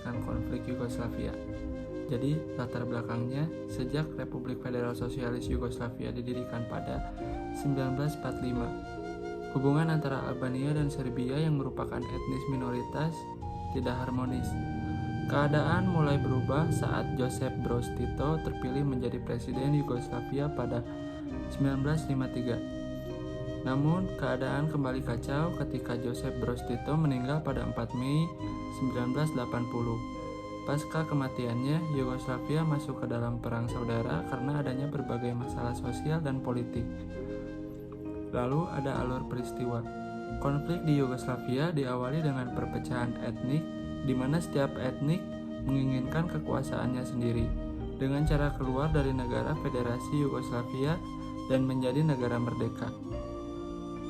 memutuskan konflik Yugoslavia. Jadi, latar belakangnya, sejak Republik Federal Sosialis Yugoslavia didirikan pada 1945, hubungan antara Albania dan Serbia yang merupakan etnis minoritas tidak harmonis. Keadaan mulai berubah saat Josip Broz Tito terpilih menjadi presiden Yugoslavia pada 1953. Namun, keadaan kembali kacau ketika Josip Broz Tito meninggal pada 4 Mei 1980. Pasca kematiannya, Yugoslavia masuk ke dalam perang saudara karena adanya berbagai masalah sosial dan politik. Lalu ada alur peristiwa. Konflik di Yugoslavia diawali dengan perpecahan etnik, di mana setiap etnik menginginkan kekuasaannya sendiri dengan cara keluar dari negara Federasi Yugoslavia dan menjadi negara merdeka.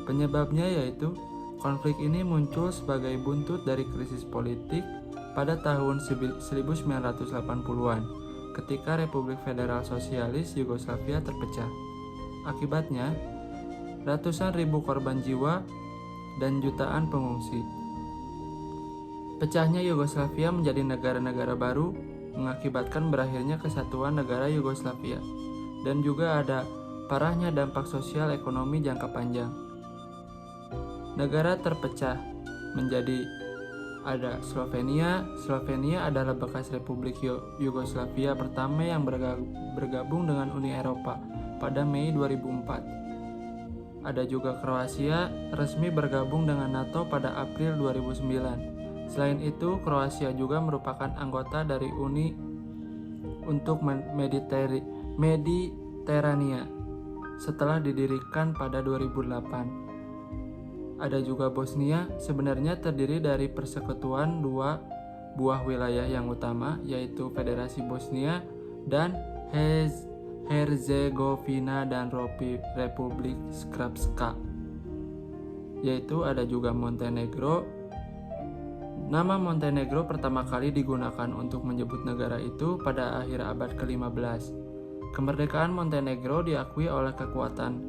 Penyebabnya yaitu konflik ini muncul sebagai buntut dari krisis politik pada tahun 1980-an ketika Republik Federal Sosialis Yugoslavia terpecah. Akibatnya, ratusan ribu korban jiwa dan jutaan pengungsi. Pecahnya Yugoslavia menjadi negara-negara baru mengakibatkan berakhirnya kesatuan negara Yugoslavia, dan juga ada parahnya dampak sosial ekonomi jangka panjang. Negara terpecah menjadi ada Slovenia. Slovenia adalah bekas Republik Yugoslavia pertama yang bergabung dengan Uni Eropa pada Mei 2004. Ada juga Kroasia, resmi bergabung dengan NATO pada April 2009. Selain itu, Kroasia juga merupakan anggota dari Uni untuk Mediterania setelah didirikan pada 2008. Ada juga Bosnia, sebenarnya terdiri dari persekutuan dua buah wilayah yang utama, yaitu Federasi Bosnia dan Herzegovina dan Republik Srpska. Yaitu ada juga Montenegro. Nama Montenegro pertama kali digunakan untuk menyebut negara itu pada akhir abad ke-15. Kemerdekaan Montenegro diakui oleh kekuatan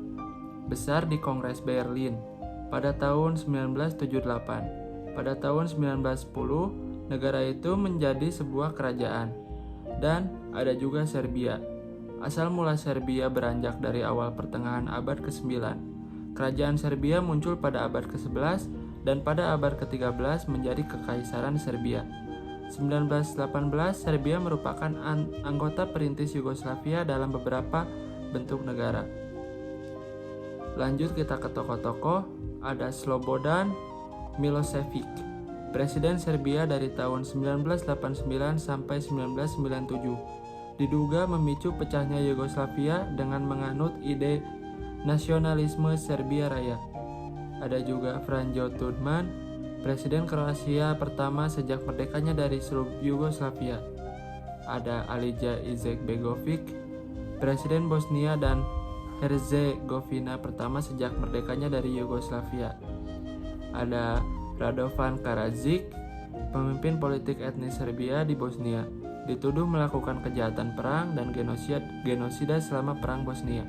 besar di Kongres Berlin pada tahun 1978. Pada tahun 1910, negara itu menjadi sebuah kerajaan. Dan ada juga Serbia. Asal mula Serbia beranjak dari awal pertengahan abad ke-9. Kerajaan Serbia muncul pada abad ke-11 dan pada abad ke-13 menjadi Kekaisaran Serbia. 1918, Serbia merupakan anggota perintis Yugoslavia dalam beberapa bentuk negara. Lanjut kita ke tokoh-tokoh. Ada Slobodan Milošević, presiden Serbia dari tahun 1989 sampai 1997. Diduga memicu pecahnya Yugoslavia dengan menganut ide nasionalisme Serbia Raya. Ada juga Franjo Tudman, presiden Kroasia pertama sejak merdekanya dari Yugoslavia. Ada Alija Izetbegović, presiden Bosnia dan Herzegovina pertama sejak merdekanya dari Yugoslavia. Ada Radovan Karadzic, pemimpin politik etnis Serbia di Bosnia, dituduh melakukan kejahatan perang dan genosida selama Perang Bosnia.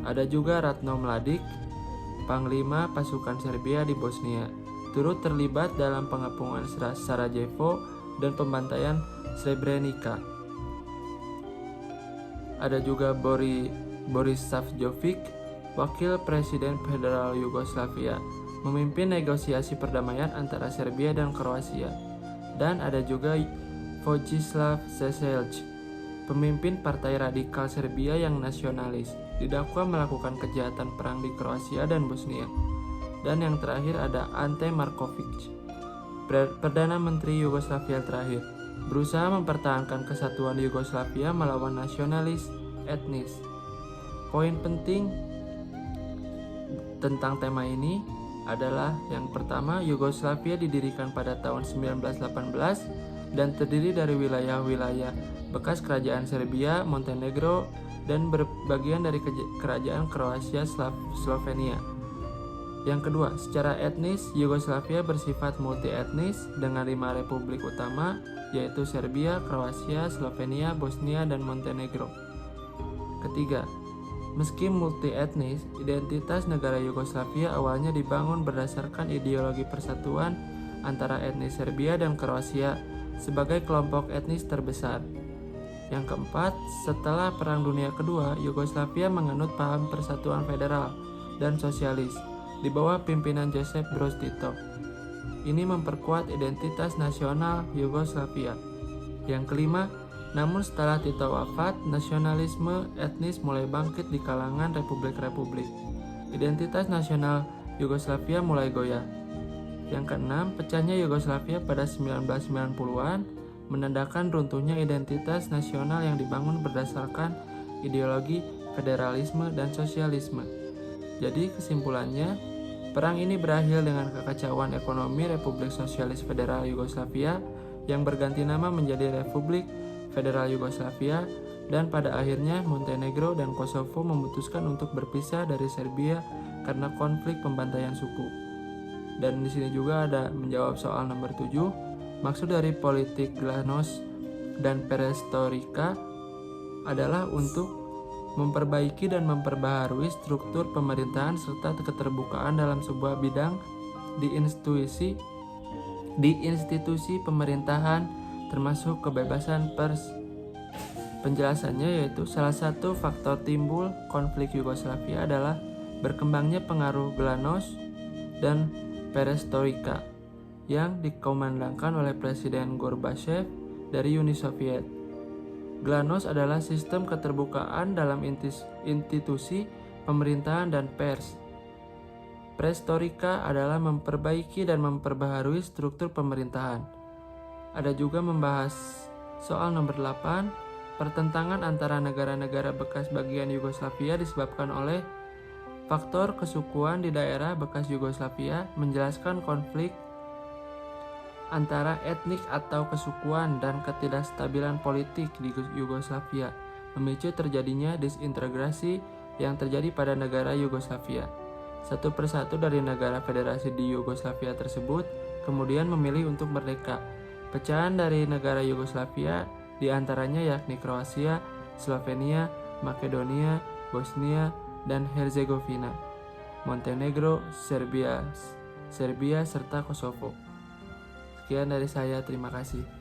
Ada juga Ratno Mladic, panglima pasukan Serbia di Bosnia, turut terlibat dalam pengepungan Sarajevo dan pembantaian Srebrenica. Ada juga Boris Savjovic, wakil presiden federal Yugoslavia, memimpin negosiasi perdamaian antara Serbia dan Kroasia. Dan ada juga Vojislav Šešelj, pemimpin partai radikal Serbia yang nasionalis, didakwa melakukan kejahatan perang di Kroasia dan Bosnia. Dan yang terakhir ada Ante Marković, Perdana Menteri Yugoslavia terakhir, berusaha mempertahankan kesatuan Yugoslavia melawan nasionalis etnis. Poin penting tentang tema ini adalah yang pertama, Yugoslavia didirikan pada tahun 1918 dan terdiri dari wilayah-wilayah bekas kerajaan Serbia, Montenegro, dan bagian dari kerajaan Kroasia Slovenia. Yang kedua, secara etnis, Yugoslavia bersifat multi-etnis dengan 5 republik utama, yaitu Serbia, Kroasia, Slovenia, Bosnia, dan Montenegro. Ketiga, meski multi-etnis, identitas negara Yugoslavia awalnya dibangun berdasarkan ideologi persatuan antara etnis Serbia dan Kroasia sebagai kelompok etnis terbesar. Yang keempat, setelah Perang Dunia Kedua, Yugoslavia menganut paham persatuan federal dan sosialis di bawah pimpinan Josip Broz Tito. Ini memperkuat identitas nasional Yugoslavia. Yang kelima, namun setelah Tito wafat, nasionalisme etnis mulai bangkit di kalangan republik-republik. Identitas nasional Yugoslavia mulai goyah. Yang keenam, pecahnya Yugoslavia pada 1990-an menandakan runtuhnya identitas nasional yang dibangun berdasarkan ideologi federalisme dan sosialisme. Jadi kesimpulannya, perang ini berakhir dengan kekacauan ekonomi Republik Sosialis Federal Yugoslavia yang berganti nama menjadi Republik Federal Yugoslavia, dan pada akhirnya Montenegro dan Kosovo memutuskan untuk berpisah dari Serbia karena konflik pembantaian suku. Dan di sini juga ada menjawab soal nomor 7. Maksud dari politik glasnost dan perestroika adalah untuk memperbaiki dan memperbaharui struktur pemerintahan serta keterbukaan dalam sebuah bidang di institusi pemerintahan termasuk kebebasan pers. Penjelasannya yaitu salah satu faktor timbul konflik Yugoslavia adalah berkembangnya pengaruh glasnost dan perestroika yang dikomandangkan oleh Presiden Gorbachev dari Uni Soviet. Glasnost adalah sistem keterbukaan dalam institusi pemerintahan dan pers. Perestroika adalah memperbaiki dan memperbaharui struktur pemerintahan. Ada juga membahas soal nomor 8, pertentangan antara negara-negara bekas bagian Yugoslavia disebabkan oleh faktor kesukuan di daerah bekas Yugoslavia, menjelaskan konflik antara etnik atau kesukuan dan ketidakstabilan politik di Yugoslavia, memicu terjadinya disintegrasi yang terjadi pada negara Yugoslavia. Satu persatu dari negara federasi di Yugoslavia tersebut kemudian memilih untuk merdeka. Pecahan dari negara Yugoslavia diantaranya yakni Kroasia, Slovenia, Makedonia, Bosnia, dan Herzegovina, Montenegro, Serbia, serta Kosovo. Sekian dari saya, terima kasih.